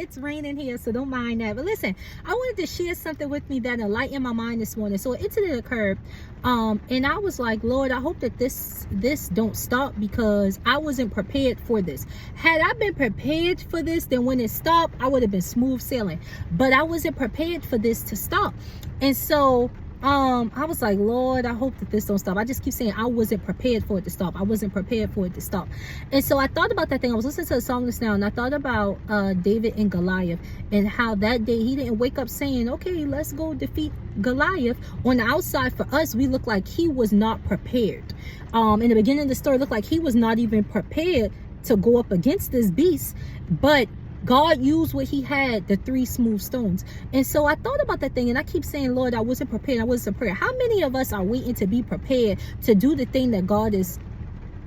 it's raining here, so don't mind that. But listen, I wanted to share something with me that enlightened my mind this morning. So an incident occurred, and I was like, Lord, I hope that this don't stop, because I wasn't prepared for this. Had I been prepared for this, then when it stopped, I would have been smooth sailing. But I wasn't prepared for this to stop, and so I was like, Lord, I hope that this don't stop. I just keep saying I wasn't prepared for it to stop. I wasn't prepared for it to stop. And so I thought about that thing. I was listening to a song just now, and I thought about David and Goliath, and how that day he didn't wake up saying, okay, let's go defeat Goliath. On the outside, for us, we look like he was not prepared. In the beginning of the story, it looked like he was not even prepared to go up against this beast, but God used what he had, the 3 smooth stones. And so I thought about that thing, and I keep saying, Lord, I wasn't prepared. I wasn't prepared. How many of us are waiting to be prepared to do the thing that God has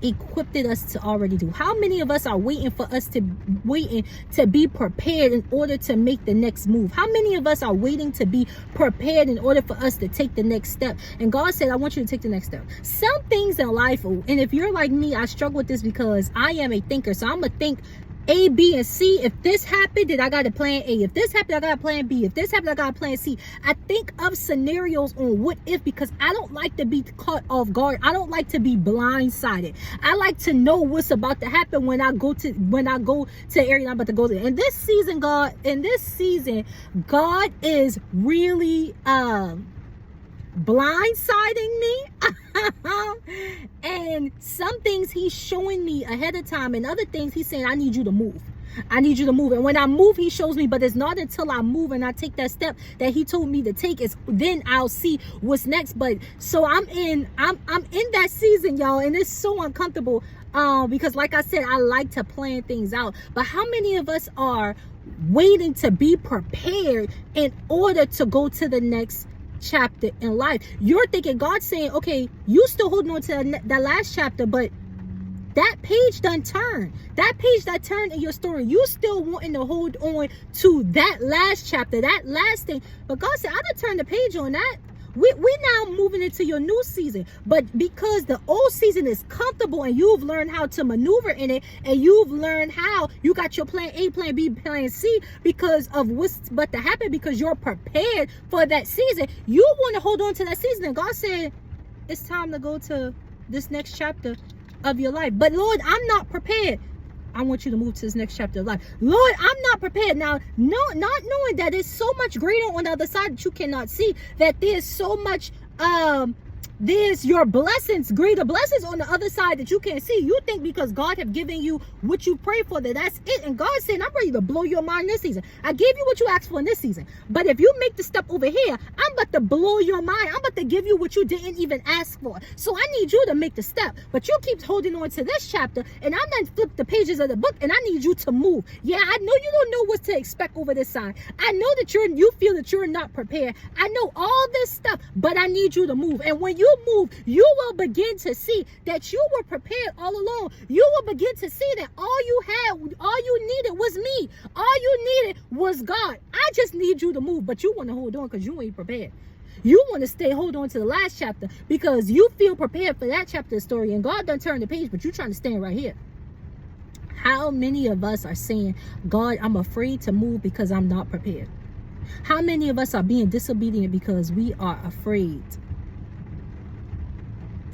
equipped us to already do? How many of us are waiting to be prepared in order to make the next move? How many of us are waiting to be prepared in order for us to take the next step? And God said, I want you to take the next step. Some things in life, and if you're like me, I struggle with this because I am a thinker. So I'm going to think A, B, and C. If this happened, then I got a plan A. If this happened, I got a plan B. If this happened, I got a plan C. I think of scenarios on what if, because I don't like to be caught off guard. I don't like to be blindsided. I like to know what's about to happen when I go to the area I'm about to go to. And this season, God is really blindsiding me. And some things he's showing me ahead of time, and other things he's saying, I need you to move. I need you to move. And when I move, he shows me, but it's not until I move and I take that step that he told me to take, is then I'll see what's next. But so I'm in that season, y'all, and it's so uncomfortable because like I said, I like to plan things out. But how many of us are waiting to be prepared in order to go to the next chapter in life? You're thinking God's saying, okay, you still holding on to that last chapter, but that page done turned. That page that turned in your story, you still wanting to hold on to that last chapter, that last thing. But God said, I done turned the page on that. We now moving into your new season. But because the old season is comfortable and you've learned how to maneuver in it, and you've learned how you got your plan A, plan B, plan C because of what's about to happen, because you're prepared for that season, you want to hold on to that season. And God said, it's time to go to this next chapter of your life. But Lord, I'm not prepared. I want you to move to this next chapter of life. Lord, I'm not prepared. Now, not knowing that there's so much greater on the other side that you cannot see, that there's so much there's your blessings, greater blessings on the other side that you can't see. You think because God have given you what you pray for, that's it. And God said, I'm ready to blow your mind this season. I gave you what you asked for in this season. But if you make the step over here, I'm about to blow your mind. I'm about to give you what you didn't even ask for. So I need you to make the step. But you keep holding on to this chapter, and I'm going to flip the pages of the book, and I need you to move. Yeah, I know you don't know what to expect over this side. I know that you feel that you're not prepared. I know all this stuff, but I need you to move. And when you move, you will begin to see that you were prepared all along. You will begin to see that all you needed was me. All you needed was God. I just need you to move, but you want to hold on because you ain't prepared. You want to hold on to the last chapter because you feel prepared for that chapter of the story, and God done turned the page, but you're trying to stand right here. How many of us are saying, God, I'm afraid to move because I'm not prepared? How many of us are being disobedient because we are afraid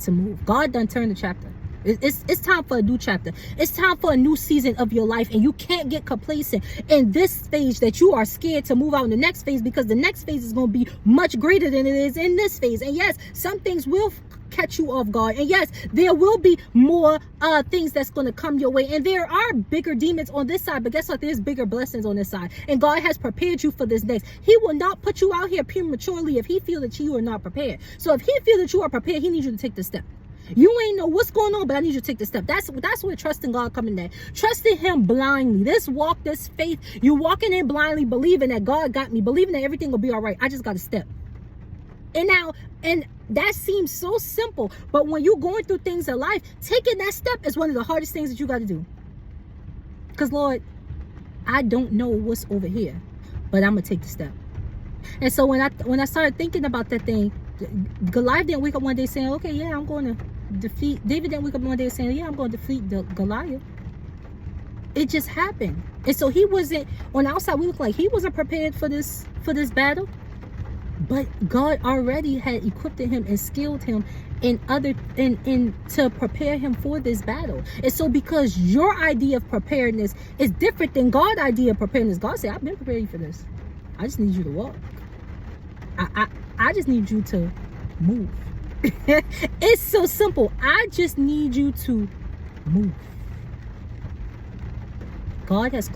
to move? God done turned the chapter. It's time for a new chapter. It's time for a new season of your life, and you can't get complacent in this stage that you are scared to move out in the next phase, because the next phase is going to be much greater than it is in this phase. And yes, some things will catch you off guard, and yes, there will be more things that's going to come your way, and there are bigger demons on this side, but guess what? There's bigger blessings on this side, and God has prepared you for this next. He will not put you out here prematurely if he feels that you are not prepared. So if he feels that you are prepared, he needs you to take the step. You ain't know what's going on, but I need you to take the step. That's where trusting God coming in. Trusting him blindly. This walk, this faith, you walking in blindly, believing that God got me, believing that everything will be all right. I just got to step. And that seems so simple, but when you're going through things in life, taking that step is one of the hardest things that you got to do. Because Lord, I don't know what's over here, but I'm gonna take the step. And so when I started thinking about that thing, Goliath didn't wake up one day saying, okay, yeah, I'm going to defeat. David didn't wake up one day saying, yeah, I'm going to defeat Goliath. It just happened. And so he wasn't, on the outside we look like he wasn't prepared for this battle. But God already had equipped him and skilled him in to prepare him for this battle. And so because your idea of preparedness is different than God's idea of preparedness, God said, I've been preparing you for this. I just need you to walk. I just need you to move. It's so simple. I just need you to move. God has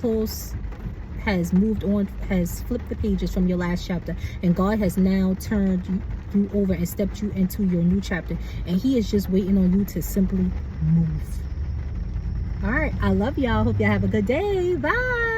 moved on, has flipped the pages from your last chapter, and God has now turned you over and stepped you into your new chapter, and he is just waiting on you to simply move. All right, I love y'all. Hope y'all have a good day. Bye.